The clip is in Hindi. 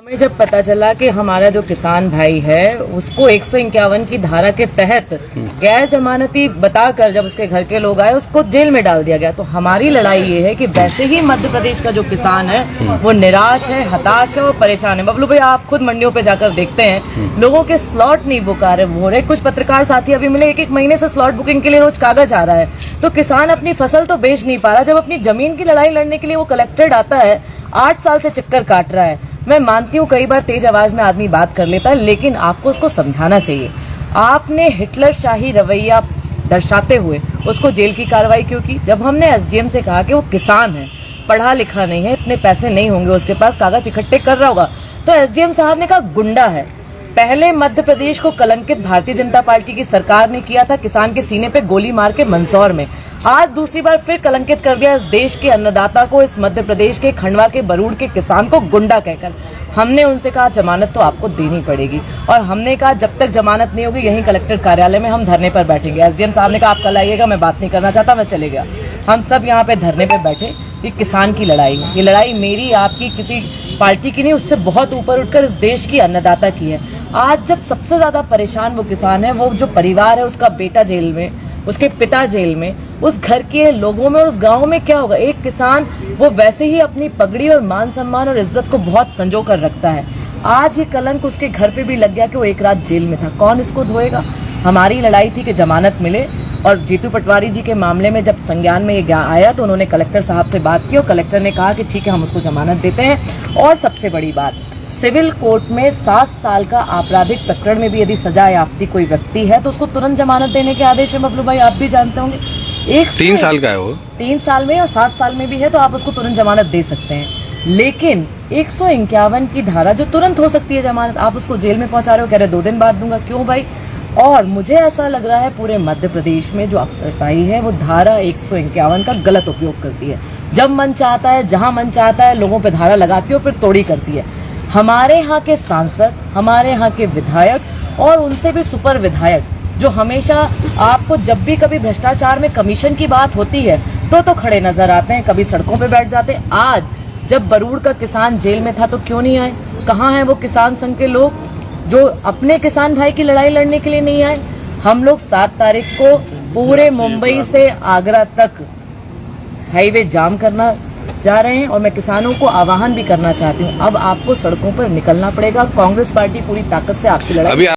हमें जब पता चला कि हमारा जो किसान भाई है उसको 151 की धारा के तहत गैर जमानती बताकर जब उसके घर के लोग आए उसको जेल में डाल दिया गया, तो हमारी लड़ाई ये है कि वैसे ही मध्य प्रदेश का जो किसान है वो निराश है, हताश है और परेशान है। बबलू भाई, आप खुद मंडियों पे जाकर देखते हैं, लोगों के स्लॉट नहीं बुकार हो रहे। कुछ पत्रकार साथी अभी मिले, एक महीने से स्लॉट बुकिंग के लिए रोज कागज आ रहा है, तो किसान अपनी फसल तो बेच नहीं पा रहा। जब अपनी जमीन की लड़ाई लड़ने के लिए वो कलेक्टेड आता है, 8 साल से चक्कर काट रहा है। मैं मानती हूँ कई बार तेज आवाज में आदमी बात कर लेता है, लेकिन आपको उसको समझाना चाहिए। आपने हिटलर शाही रवैया दर्शाते हुए उसको जेल की कार्रवाई क्यों की? जब हमने एसडीएम से कहा कि वो किसान है, पढ़ा लिखा नहीं है, इतने पैसे नहीं होंगे उसके पास, कागज इकट्ठे कर रहा होगा, तो एसडीएम साहब ने कहा गुंडा है। पहले मध्य प्रदेश को कलंकित भारतीय जनता पार्टी की सरकार ने किया था किसान के सीने पे गोली मार के मंदसौर में। आज दूसरी बार फिर कलंकित कर दिया इस देश के अन्नदाता को, इस मध्य प्रदेश के खंडवा के बरूड के किसान को गुंडा कहकर। हमने उनसे कहा जमानत तो आपको देनी पड़ेगी, और हमने कहा जब तक जमानत नहीं होगी यहीं कलेक्टर कार्यालय में हम धरने पर बैठेंगे। एसडीएम साहब ने कहा आप कल आइएगा, मैं बात नहीं करना चाहता, मैं चले गया। हम सब यहाँ पे धरने पे बैठे। ये किसान की लड़ाई है, ये लड़ाई मेरी आपकी किसी पार्टी की नहीं, उससे बहुत ऊपर उठकर इस देश की अन्नदाता की है। आज जब सबसे ज्यादा परेशान वो किसान है, वो जो परिवार है, उसका बेटा जेल में, उसके पिता जेल में, उस घर के लोगों में और उस गांव में क्या होगा? एक किसान वो वैसे ही अपनी पगड़ी और मान सम्मान और इज्जत को बहुत संजो कर रखता है। आज ये कलंक उसके घर पे भी लग गया कि वो एक रात जेल में था। कौन इसको धोएगा? हमारी लड़ाई थी कि जमानत मिले, और जीतू पटवारी जी के मामले में जब संज्ञान में ये आया तो उन्होंने कलेक्टर साहब से बात की और कलेक्टर ने कहा कि ठीक है हम उसको जमानत देते हैं। और सबसे बड़ी बात, सिविल कोर्ट में 7 साल का आपराधिक प्रकरण में भी यदि सजा याफ्ती कोई व्यक्ति है तो उसको तुरंत जमानत देने के आदेश है। बबलू भाई, आप भी जानते होंगे, 3 साल का है वो, 3 साल में और 7 साल में भी है, तो आप उसको तुरंत जमानत दे सकते हैं। लेकिन 151 की धारा जो तुरंत हो सकती है जमानत, आप उसको जेल में पहुंचा रहे हो, कह रहे 2 दिन बाद दूंगा। क्यों भाई? और मुझे ऐसा लग रहा है पूरे मध्य प्रदेश में जो अफसरशाही है वो धारा 151 का गलत उपयोग करती है। जब मन चाहता है, जहां मन चाहता है, लोगों पे धारा लगाती है और फिर तोड़ी करती है। हमारे यहाँ के सांसद, हमारे यहाँ के विधायक और उनसे भी सुपर विधायक जो हमेशा आपको जब भी कभी भ्रष्टाचार में कमीशन की बात होती है तो खड़े नजर आते हैं, कभी सड़कों पे बैठ जाते हैं। आज जब बरूड का किसान जेल में था तो क्यों नहीं आए? कहाँ हैं वो किसान संघ के लोग जो अपने किसान भाई की लड़ाई लड़ने के लिए नहीं आए? हम लोग 7 तारीख को पूरे मुंबई से आगरा तक हाईवे जाम करना जा रहे हैं, और मैं किसानों को आह्वान भी करना चाहती हूँ, अब आपको सड़कों पर निकलना पड़ेगा। कांग्रेस पार्टी पूरी ताकत से आपकी लड़ाई